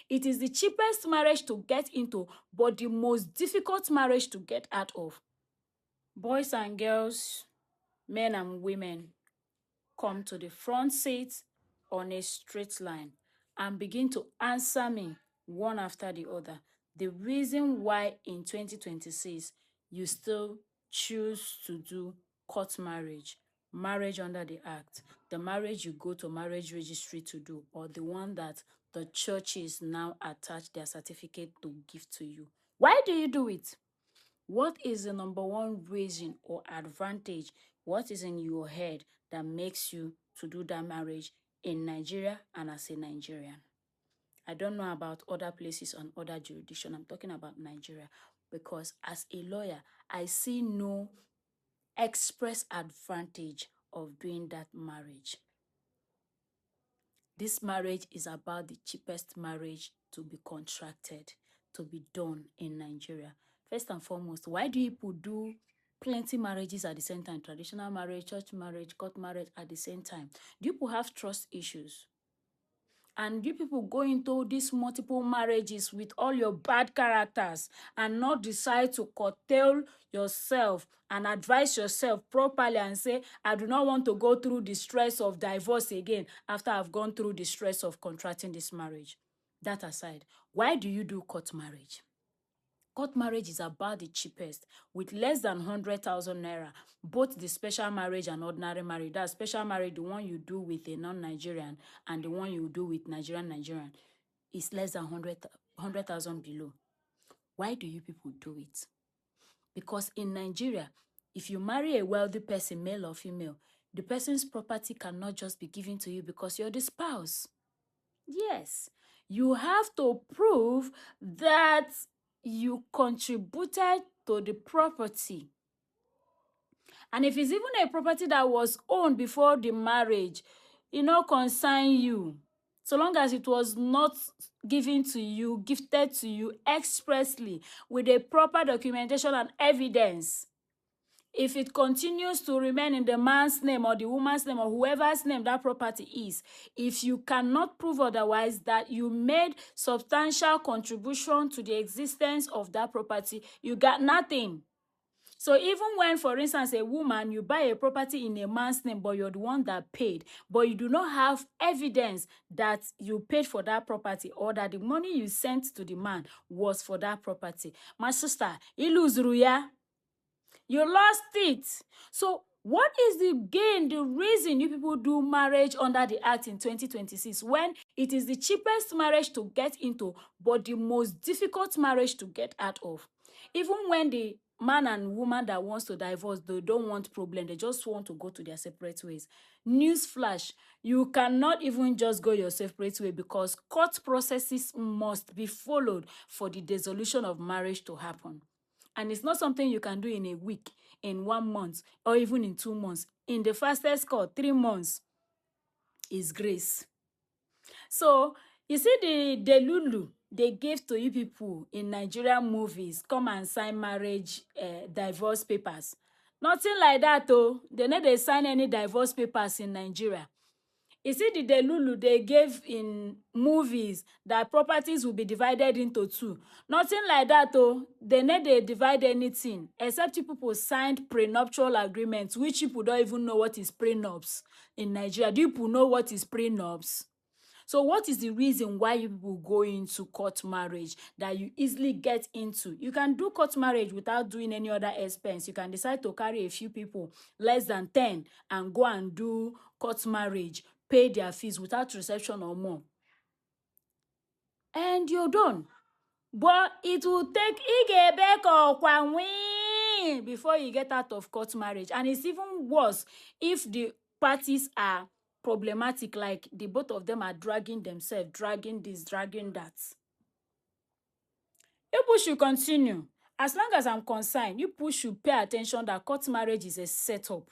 It is the cheapest marriage to get into, but the most difficult marriage to get out of. Boys and girls, men and women, come to the front seat on a straight line and begin to answer me one after the other. The reason why in 2026 you still choose to do court marriage, marriage under the act, the marriage you go to marriage registry to do, or the one that the churches now attach their certificate to give to you. Why do you do it? What is the number one reason or advantage? What is in your head that makes you to do that marriage in Nigeria and as a Nigerian? I don't know about other places and other jurisdiction. I'm talking about Nigeria because as a lawyer, I see no express advantage of doing that marriage. This marriage is about the cheapest marriage to be contracted, to be done in Nigeria. First and foremost, why do people do plenty marriages at the same time? Traditional marriage, church marriage, court marriage at the same time. Do people have trust issues? And you people go into these multiple marriages with all your bad characters and not decide to curtail yourself and advise yourself properly and say, I do not want to go through the stress of divorce again after I've gone through the stress of contracting this marriage. That aside, why do you do court marriage? Court marriage is about the cheapest with less than 100,000 naira. Both the special marriage and ordinary marriage. That special marriage, the one you do with a non-Nigerian and the one you do with Nigerian, is less than 100,000 below. Why do you people do it? Because in Nigeria, if you marry a wealthy person, male or female, the person's property cannot just be given to you because you're the spouse. Yes, you have to prove that you contributed to the property. And if it's even a property that was owned before the marriage, it not concern you. So long as it was not given to you, gifted to you expressly with a proper documentation and evidence. If it continues to remain in the man's name or the woman's name or whoever's name that property is, if you cannot prove otherwise that you made substantial contribution to the existence of that property, you got nothing. So even when, for instance, a woman, you buy a property in a man's name, but you're the one that paid, but you do not have evidence that you paid for that property or that the money you sent to the man was for that property. My sister, Iluzuruya, you lost it. So what is the gain, the reason you people do marriage under the act in 2026 when it is the cheapest marriage to get into, but the most difficult marriage to get out of? Even when the man and woman that wants to divorce, they don't want problem. They just want to go to their separate ways. Newsflash, you cannot even just go your separate way because court processes must be followed for the dissolution of marriage to happen. And it's not something you can do in a week, in 1 month, or even in 2 months. In the fastest court, 3 months is grace. So, you see the delulu they give to you people in Nigerian movies, come and sign marriage, divorce papers. Nothing like that, though. They never sign any divorce papers in Nigeria. You see the delulu they gave in movies that properties will be divided into 2. Nothing like that, though. They never divide anything except you people signed prenuptial agreements, which people don't even know what is prenups in Nigeria. Do you people know what is prenups? So what is the reason why you people go into court marriage that you easily get into? You can do court marriage without doing any other expense. You can decide to carry a few people, less than 10, and go and do court marriage, pay their fees without reception or more. And you're done. But it will take before you get out of court marriage. And it's even worse if the parties are problematic, like the both of them are dragging themselves, dragging this, dragging that. You should continue. As long as I'm concerned, you should pay attention that court marriage is a setup.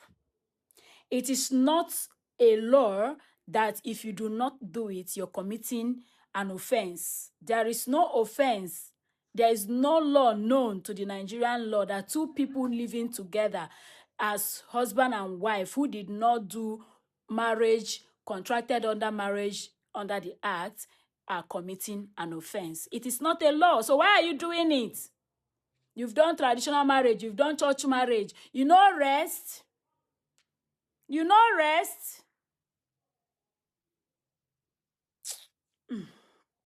It is not a law that if you do not do it, you're committing an offense. There is no offense. There is no law known to the Nigerian law that 2 people living together as husband and wife who did not do marriage, contracted under marriage under the act, are committing an offense. It is not a law. So why are you doing it? You've done traditional marriage. You've done church marriage. You know rest. You know rest.